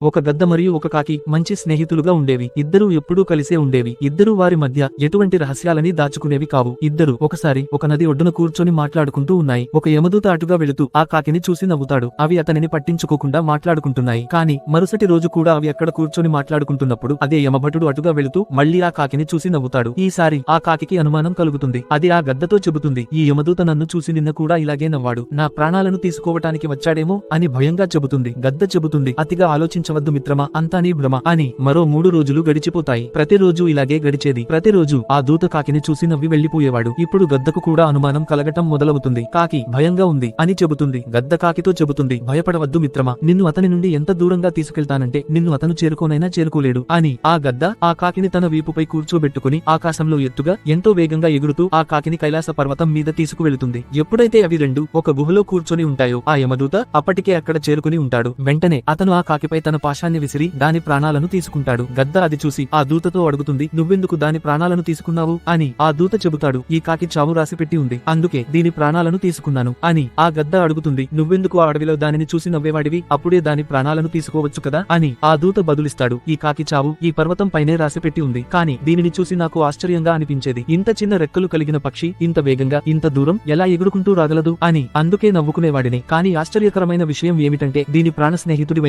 ఒక గద్ద మరియు ఒక కాకి మంచి స్నేహితులుగా ఉండేవి. ఇద్దరూ ఎప్పుడూ కలిసే ఉండేవి. ఇద్దరూ వారి మధ్య ఎటువంటి రహస్యాలని దాచుకునేవి కావు. ఇద్దరు ఒకసారి ఒక నది ఒడ్డున కూర్చొని మాట్లాడుకుంటూ ఉన్నాయి. ఒక యమదూత అటుగా వెళుతూ ఆ కాకిని చూసి నవ్వుతాడు. అవి అతనిని పట్టించుకోకుండా మాట్లాడుకుంటున్నాయి. కానీ మరుసటి రోజు కూడా అవి అక్కడ కూర్చొని మాట్లాడుకుంటున్నప్పుడు అదే యమభటుడు అటుగా వెళుతూ మళ్లీ ఆ కాకిని చూసి నవ్వుతాడు. ఈసారి ఆ కాకికి అనుమానం కలుగుతుంది. అది ఆ గద్దతో చెబుతుంది, ఈ యమదూత నన్ను చూసి నిన్న కూడా ఇలాగే నవ్వాడు. నా ప్రాణాలను తీసుకోవటానికి వచ్చాడేమో అని భయంగా చెబుతుంది. గద్ద చెబుతుంది, అతిగా ఆలోచించవద్దు మిత్రమా, అంతా నీ భ్రమ అని. మరో 3 రోజులు గడిచిపోతాయి. ప్రతిరోజు ఇలాగే గడిచేది. ప్రతిరోజు ఆ దూత కాకిని చూసి నవ్వి వెళ్లిపోయేవాడు. ఇప్పుడు గద్దకు కూడా అనుమానం కలగటం మొదలవుతుంది. కాకి భయంగా ఉంది అని చెబుతుంది. గద్ద కాకితో చెబుతుంది, భయపడవద్దు మిత్రమా, నిన్ను అతని నుండి ఎంత దూరంగా తీసుకెళ్తానంటే నిన్ను అతను చేరుకోనైనా చేరుకోలేడు అని. ఆ గద్ద ఆ కాకిని తన వీపుపై కూర్చోబెట్టుకుని ఆకాశంలో ఎత్తుగా ఎంతో వేగంగా ఎగురుతూ ఆ కాకిని కైలాస పర్వతం మీద తీసుకువెళుతుంది. ఎప్పుడైతే అవి రెండు ఒక గుహలో కూర్చొని ఉంటాయో ఆ యమదూత అప్పటికే అక్కడ చేరుకుని ఉంటాడు. వెంటనే అతను ఆ కాకిపై తన పాశాన్ని విసిరి దాని ప్రాణాలను తీసుకుంటాడు. గద్ద అది చూసి ఆ దూతతో అడుగుతుంది, నువ్వెందుకు దాని ప్రాణాలను తీసుకున్నావు అని. ఆ దూత చెబుతాడు, ఈ కాకి చావు రాసిపెట్టి ఉంది, అందుకే దీని ప్రాణాలను తీసుకున్నాను అని. ఆ గద్ద అడుగుతుంది, నువ్వెందుకు ఆ అడవిలో దానిని చూసి నవ్వేవాడివి, అప్పుడే దాని ప్రాణాలను తీసుకోవచ్చు కదా అని. ఆ దూత బదులిస్తాడు, ఈ కాకి చావు ఈ పర్వతం పైనే రాసిపెట్టి ఉంది, కానీ దీనిని చూసి నాకు ఆశ్చర్యంగా అనిపించేది. ఇంత చిన్న రెక్కలు కలిగిన పక్షి ఇంత వేగంగా ఇంత దూరం ఎలా ఎగురుకుంటూ రాగలదు అని. అందుకే నవ్వుకునేవాడిని. కానీ ఆశ్చర్యకరమైన విషయం ఏమిటంటే దీని ప్రాణ స్నేహితుడి